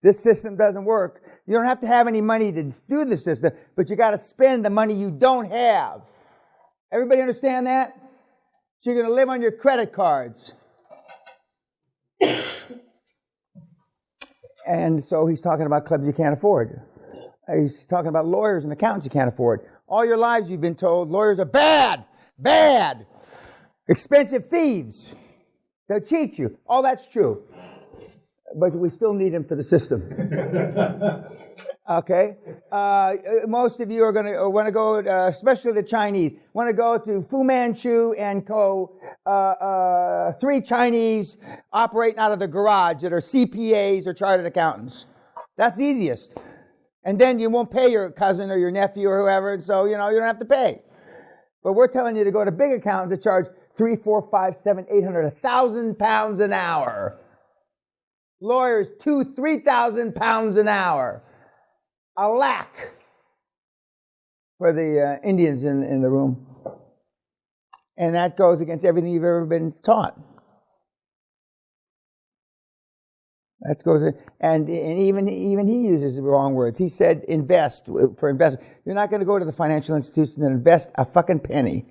This system doesn't work. You don't have to have any money to do the system, but you got to spend the money you don't have. Everybody understand that? So you're going to live on your credit cards. And so he's talking about clubs you can't afford. He's talking about lawyers and accountants you can't afford. All your lives you've been told lawyers are bad, bad, expensive thieves. They'll cheat you. All that's true. But we still need them for the system. Okay? Most of you are going to want to go, especially the Chinese, want to go to Fu Manchu and Co. 3 Chinese operating out of the garage that are CPAs or chartered accountants. That's the easiest. And then you won't pay your cousin or your nephew or whoever, and so, you don't have to pay. But we're telling you to go to big accountants that charge $300, $400, $500, $700, $800, £1,000 an hour. Lawyers, $2,000, £3,000 an hour. A lakh for the Indians in the room. And that goes against everything you've ever been taught. That goes, and even he uses the wrong words. He said invest, for investment. You're not going to go to the financial institution and invest a fucking penny.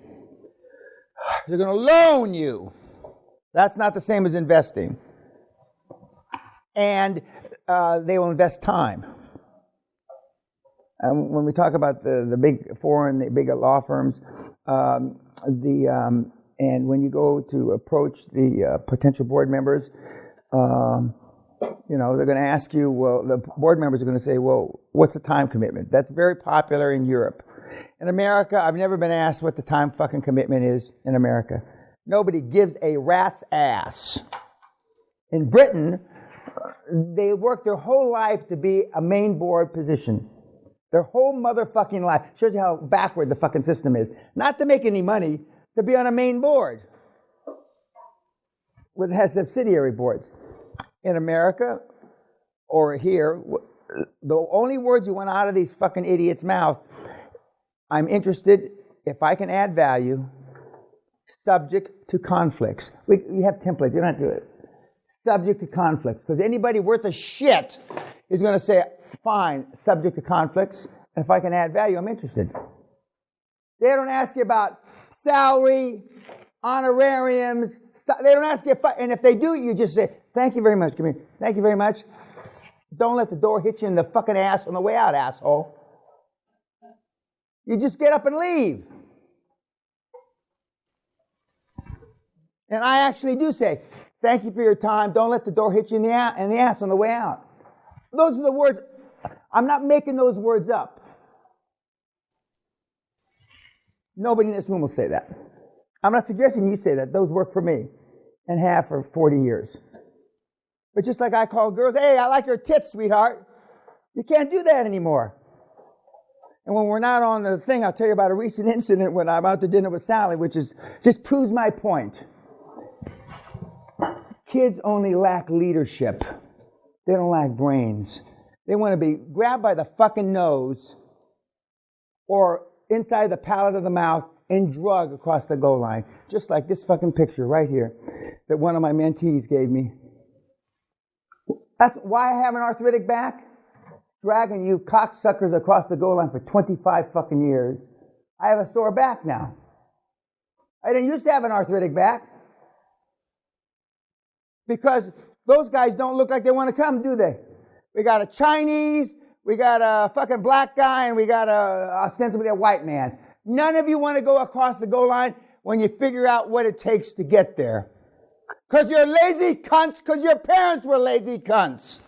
They're going to loan you. That's not the same as investing. And they will invest time. When we talk about the big foreign, the big law firms, and when you go to approach the potential board members, they're going to ask you, well, the board members are going to say, well, what's the time commitment? That's very popular in Europe. In America, I've never been asked what the time fucking commitment is in America. Nobody gives a rat's ass. In Britain, they work their whole life to be a main board position. Their whole motherfucking life. Shows you how backward the fucking system is. Not to make any money, to be on a main board. It has subsidiary boards. In America, or here, the only words you want out of these fucking idiots' mouth, I'm interested if I can add value, subject to conflicts. We have templates, you don't have to do it. Subject to conflicts. Because anybody worth a shit is going to say, fine, subject to conflicts, and if I can add value, I'm interested. They don't ask you about salary, honorariums. They don't ask you, and if they do, you just say, thank you very much, come here. Thank you very much. Don't let the door hit you in the fucking ass on the way out, asshole. You just get up and leave. And I actually do say, thank you for your time. Don't let the door hit you in the ass on the way out. Those are the words. I'm not making those words up. Nobody in this room will say that. I'm not suggesting you say that. Those work for me and have for 40 years. But just like I call girls, hey, I like your tits, sweetheart. You can't do that anymore. And when we're not on the thing, I'll tell you about a recent incident when I'm out to dinner with Sally, which is just proves my point. Kids only lack leadership. They don't lack brains. They want to be grabbed by the fucking nose or inside the palate of the mouth and drug across the goal line. Just like this fucking picture right here that one of my mentees gave me. That's why I have an arthritic back. Dragging you cocksuckers across the goal line for 25 fucking years. I have a sore back now. I didn't used to have an arthritic back. Because those guys don't look like they want to come, do they? We got a Chinese, we got a fucking black guy, and we got ostensibly a white man. None of you want to go across the goal line when you figure out what it takes to get there. Because you're lazy cunts, because your parents were lazy cunts.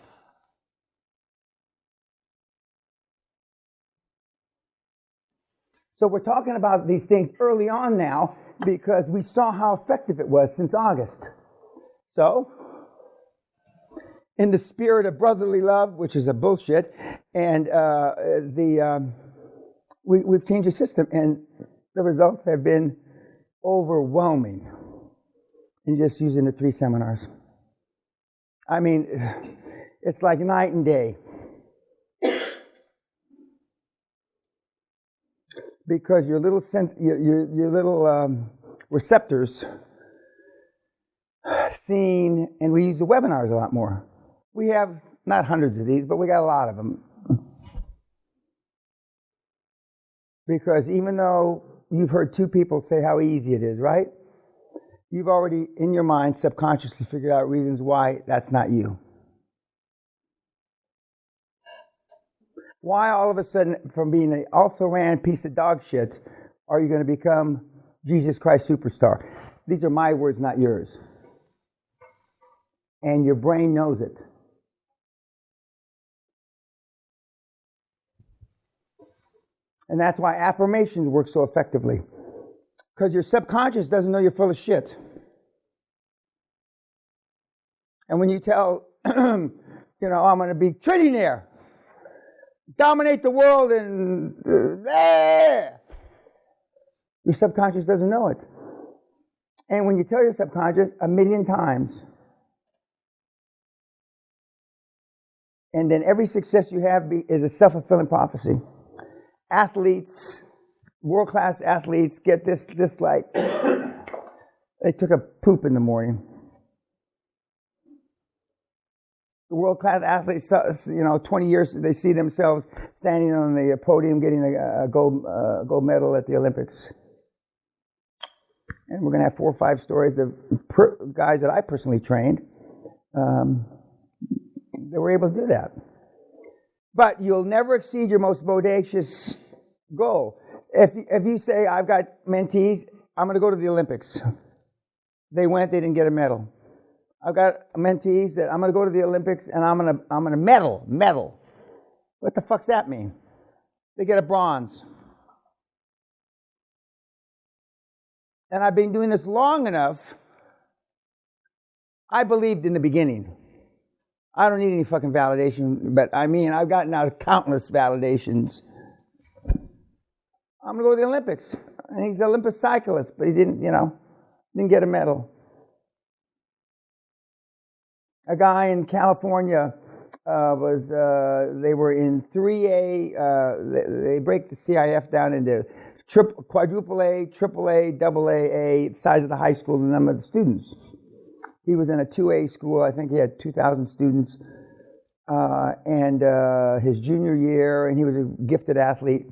So we're talking about these things early on now because we saw how effective it was since August. So, in the spirit of brotherly love, which is a bullshit, and we've changed the system, and the results have been overwhelming in just using the 3 seminars. I mean, it's like night and day. Because your little receptors seen, and we use the webinars a lot more. We have not hundreds of these, but we got a lot of them. Because even though you've heard two people say how easy it is, right? You've already, in your mind, subconsciously figured out reasons why that's not you. Why all of a sudden, from being an also-ran piece of dog shit, are you going to become Jesus Christ superstar? These are my words, not yours. And your brain knows it. And that's why affirmations work so effectively. Because your subconscious doesn't know you're full of shit. And when you tell, I'm going to be trillionaire, dominate the world, and your subconscious doesn't know it. And when you tell your subconscious 1,000,000 times, and then every success you have is a self-fulfilling prophecy. Athletes, world-class athletes, get this just like they took a poop in the morning. The world-class athletes, 20 years, they see themselves standing on the podium getting a gold medal at the Olympics. And we're going to have 4 or 5 stories of guys that I personally trained that were able to do that. But you'll never exceed your most bodacious goal. If you say, I've got mentees, I'm going to go to the Olympics. They went, they didn't get a medal. I've got mentees that I'm going to go to the Olympics and I'm going to medal. What the fuck's that mean? They get a bronze. And I've been doing this long enough. I believed in the beginning. I don't need any fucking validation, but I've gotten out countless validations. I'm going to go to the Olympics. And he's an Olympic cyclist, but he didn't get a medal. A guy in California they were in 3A, they break the CIF down into quadruple A, triple A, double A, size of the high school, the number of the students. He was in a 2A school. I think he had 2,000 students. And his junior year, and he was a gifted athlete,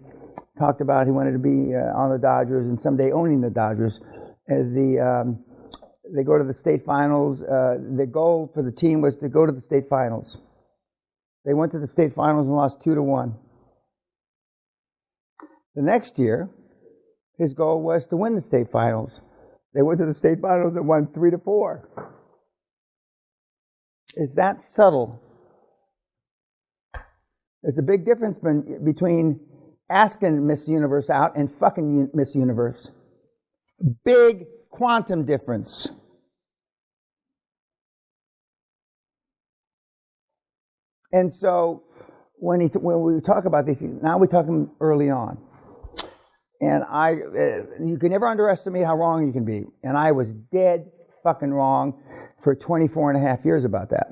talked about he wanted to be on the Dodgers and someday owning the Dodgers. They go to the state finals. The goal for the team was to go to the state finals. They went to the state finals and lost 2-1. The next year, his goal was to win the state finals. They went to the state finals and won 3-4. It's that subtle. There's a big difference between asking Miss Universe out and fucking Miss Universe. Big quantum difference. And so when we talk about these things, now we're talking early on. And you can never underestimate how wrong you can be. And I was dead fucking wrong for 24 and a half years about that.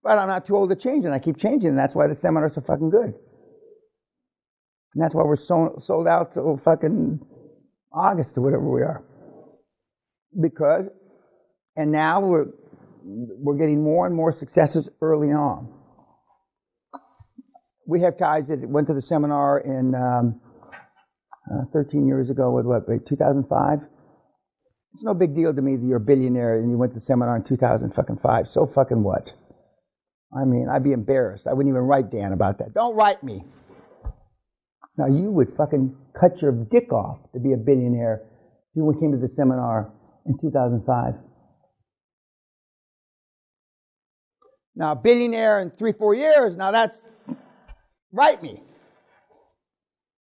But I'm not too old to change, and I keep changing, and that's why the seminars are fucking good. And that's why we're sold out till fucking August or whatever we are. And now we're getting more and more successes early on. We have guys that went to the seminar in 13 years ago, 2005? It's no big deal to me that you're a billionaire and you went to the seminar in 2005. So fucking what? I'd be embarrassed. I wouldn't even write Dan about that. Don't write me. Now, you would fucking cut your dick off to be a billionaire if you came to the seminar in 2005. Now, a billionaire in 3-4 years, now that's, write me.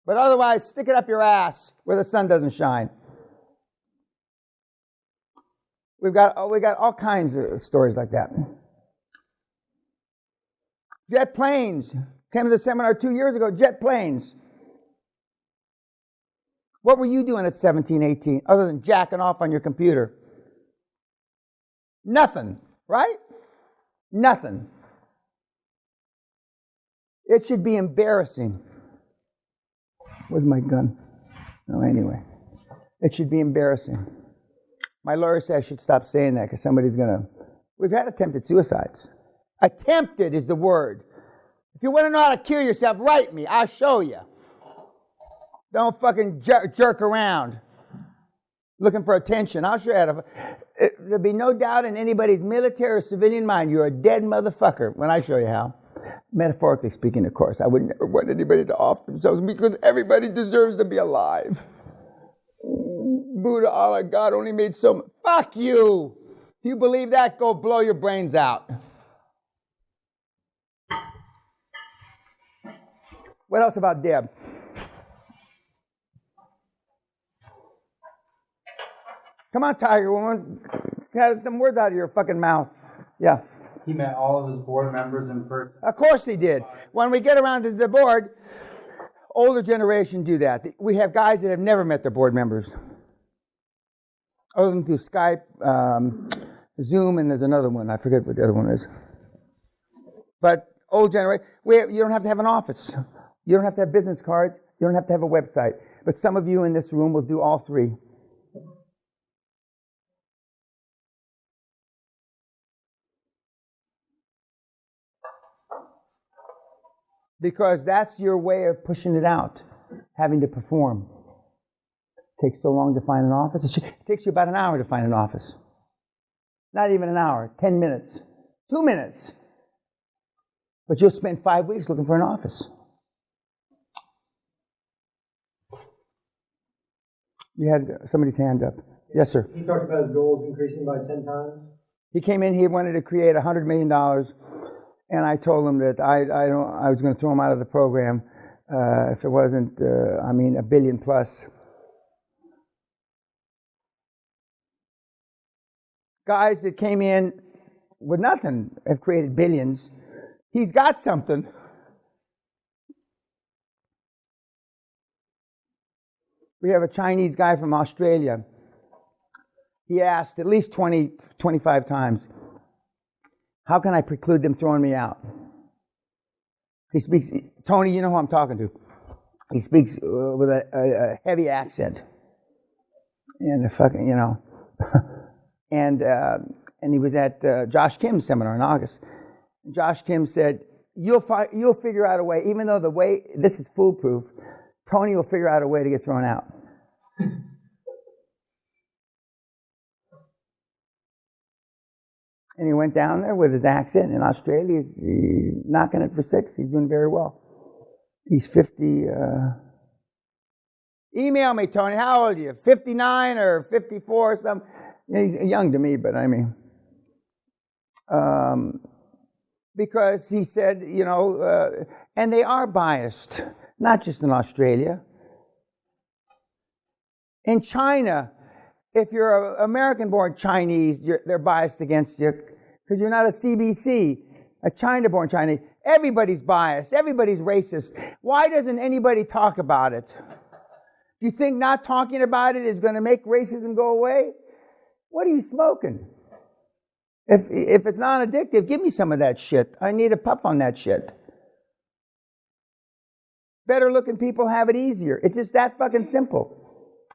But otherwise, stick it up your ass where the sun doesn't shine. We got all kinds of stories like that. Jet planes. Came to the seminar 2 years ago, jet planes. What were you doing at 17, 18, other than jacking off on your computer? Nothing, right? Nothing. It should be embarrassing. Where's my gun? No, anyway. It should be embarrassing. My lawyer says I should stop saying that because somebody's going to... We've had attempted suicides. Attempted is the word. If you want to know how to kill yourself, write me. I'll show you. Don't fucking jerk around looking for attention. I'll show you how to. There'll be no doubt in anybody's military or civilian mind you're a dead motherfucker when I show you how. Metaphorically speaking, of course. I would never want anybody to off themselves because everybody deserves to be alive. Buddha, Allah, God only made so much. Fuck you! If you believe that, go blow your brains out. What else about Deb? Come on, Tiger Woman. Have some words out of your fucking mouth. Yeah. He met all of his board members in person. Of course he did. When we get around to the board, older generation do that. We have guys that have never met their board members. Other than through Skype, Zoom, and there's another one. I forget what the other one is. But old generation, you don't have to have an office. You don't have to have business cards. You don't have to have a website. But some of you in this room will do all three. Because that's your way of pushing it out, having to perform. It takes so long to find an office. It takes you about an hour to find an office. Not even an hour, 10 minutes, 2 minutes. But you'll spend 5 weeks looking for an office. You had somebody's hand up. Yes, sir. He talked about his goals increasing by 10 times. He came in, he wanted to create $100 million. And I told him that I was going to throw him out of the program if it wasn't, a billion plus. Guys that came in with nothing have created billions. He's got something. We have a Chinese guy from Australia. He asked at least 20, 25 times, how can I preclude them throwing me out? He speaks, Tony, you know who I'm talking to. He speaks with a heavy accent. And and he was at Josh Kim's seminar in August. Josh Kim said, you'll figure out a way, even though the way, this is foolproof, Tony will figure out a way to get thrown out. And he went down there with his accent in Australia. He's knocking it for 6. He's doing very well. He's 50. Email me, Tony. How old are you? 59 or 54 or something? He's young to me, but I mean. Because he said, and they are biased, not just in Australia. In China, if you're an American-born Chinese, they're biased against you because you're not a CBC, a China-born Chinese. Everybody's biased. Everybody's racist. Why doesn't anybody talk about it? Do you think not talking about it is going to make racism go away? What are you smoking? If it's non-addictive, give me some of that shit. I need a puff on that shit. Better-looking people have it easier. It's just that fucking simple.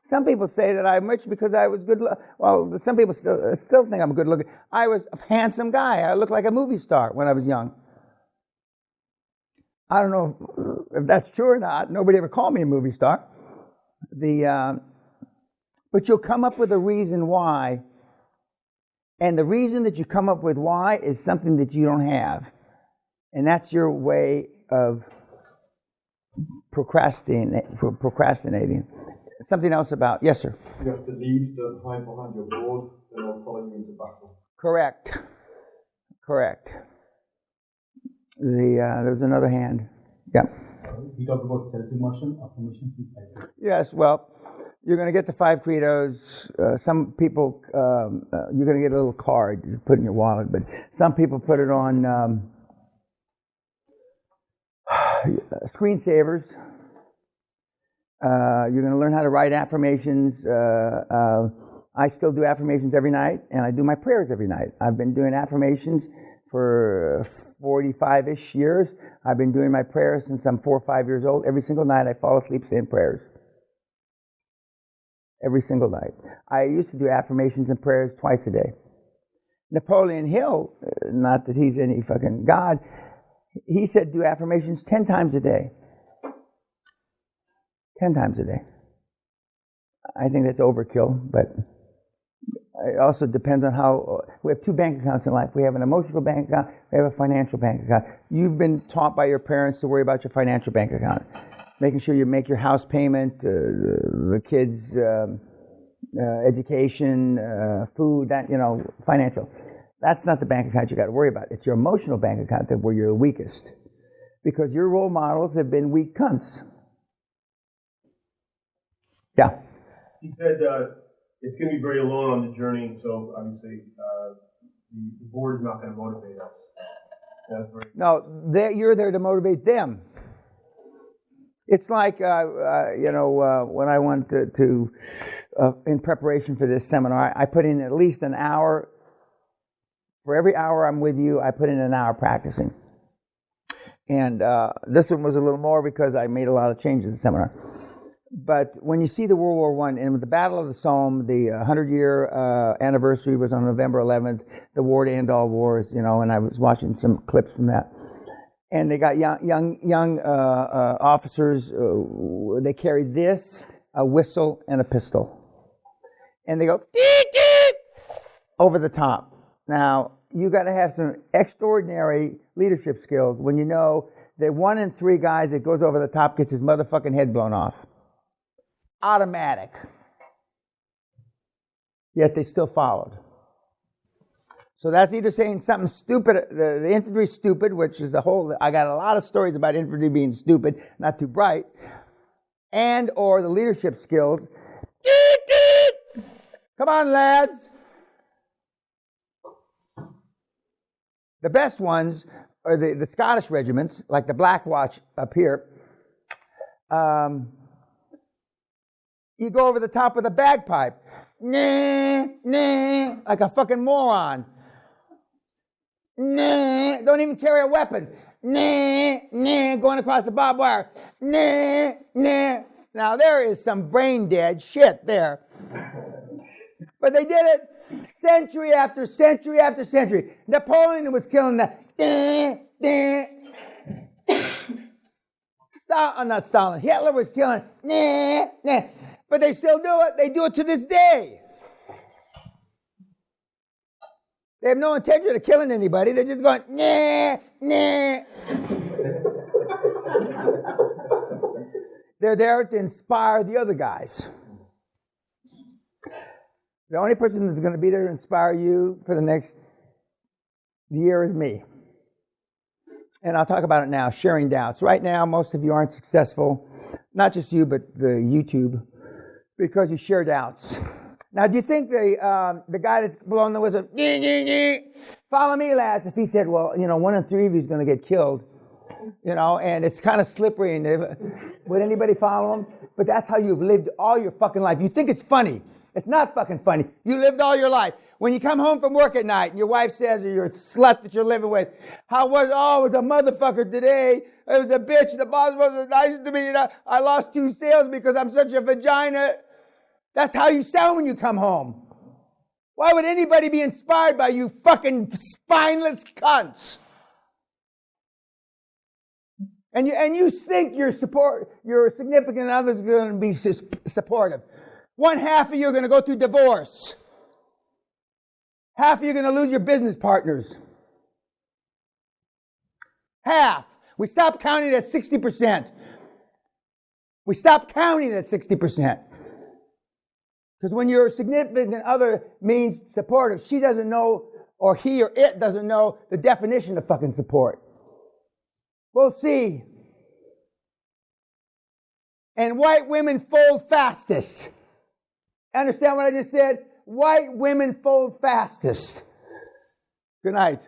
Some people say that I'm rich because I was good. Well, some people still think I'm good looking. I was a handsome guy. I looked like a movie star when I was young. I don't know if that's true or not. Nobody ever called me a movie star. But you'll come up with a reason why. And the reason that you come up with why is something that you don't have. And that's your way of procrastinating. Something else about, yes, sir? You have to leave the high behind your board, they're not following you into battle. Correct. There's another hand. Yeah. We talked about self-emotion, affirmations, and cycle. Yes, well, you're going to get the 5 credos. Some people, you're going to get a little card you put in your wallet, but some people put it on screensavers. You're going to learn how to write affirmations. I still do affirmations every night, and I do my prayers every night. I've been doing affirmations for 45-ish years. I've been doing my prayers since I'm 4 or 5 years old. Every single night I fall asleep saying prayers. Every single night. I used to do affirmations and prayers twice a day. Napoleon Hill, not that he's any fucking god, he said do affirmations 10 times a day. 10 times a day. I think that's overkill, but it also depends on how. We have two bank accounts in life. We have an emotional bank account, we have a financial bank account. You've been taught by your parents to worry about your financial bank account, making sure you make your house payment, the kids' education, food, that, financial. That's not the bank account you got to worry about. It's your emotional bank account where you're the weakest, because your role models have been weak cunts. Yeah. He said it's going to be very alone on the journey, so obviously the board is not going to motivate us. That's very. No, you're there to motivate them. It's like, when I went to in preparation for this seminar, I put in at least an hour. For every hour I'm with you, I put in an hour practicing. And this one was a little more because I made a lot of changes in the seminar. But when you see the World War I, and with the Battle of the Somme, the 100-year anniversary was on November 11th, the war to end all wars, and I was watching some clips from that. And they got young officers, they carried this, a whistle, and a pistol. And they go, deet, deet, over the top. Now, you got to have some extraordinary leadership skills when you know that 1 in 3 guys that goes over the top gets his motherfucking head blown off. Automatic. Yet they still followed. So that's either saying something stupid, the infantry's stupid, which is I got a lot of stories about infantry being stupid, not too bright, and or the leadership skills. Deet, deet. Come on, lads. The best ones are the Scottish regiments, like the Black Watch up here. You go over the top with a bagpipe. Nah, nah, like a fucking moron. Nah, don't even carry a weapon. Nah, nah, going across the barbed wire. Nah, nah. Now there is some brain dead shit there. But they did it century after century after century. Napoleon was killing that. Not Stalin. Hitler was killing. Nah, nah. But they still do it. They do it to this day. They have no intention of killing anybody. They're just going, nah, nah. They're there to inspire the other guys. The only person that's going to be there to inspire you for the next year is me. And I'll talk about it now, sharing doubts. Right now, most of you aren't successful, not just you, but the YouTube, because you share doubts. Now, do you think the guy that's blowing the whistle, follow me, lads, if he said, well, 1 in 3 of you is going to get killed, and it's kind of slippery, and would anybody follow him? But that's how you've lived all your fucking life. You think it's funny. It's not fucking funny. You lived all your life. When you come home from work at night and your wife says, or your slut that you're living with, it was a motherfucker today. It was a bitch. The boss wasn't nice to me. I lost 2 sales because I'm such a vagina. That's how you sound when you come home. Why would anybody be inspired by you fucking spineless cunts? And you think your significant other is going to be supportive. 1/2 of you are going to go through divorce. Half of you are going to lose your business partners. Half. We stopped counting at 60%. We stopped counting at 60%. Because when your significant other means supportive, she doesn't know, or he or it doesn't know the definition of fucking support. We'll see. And white women fold fastest. Understand what I just said? White women fold fastest. Good night.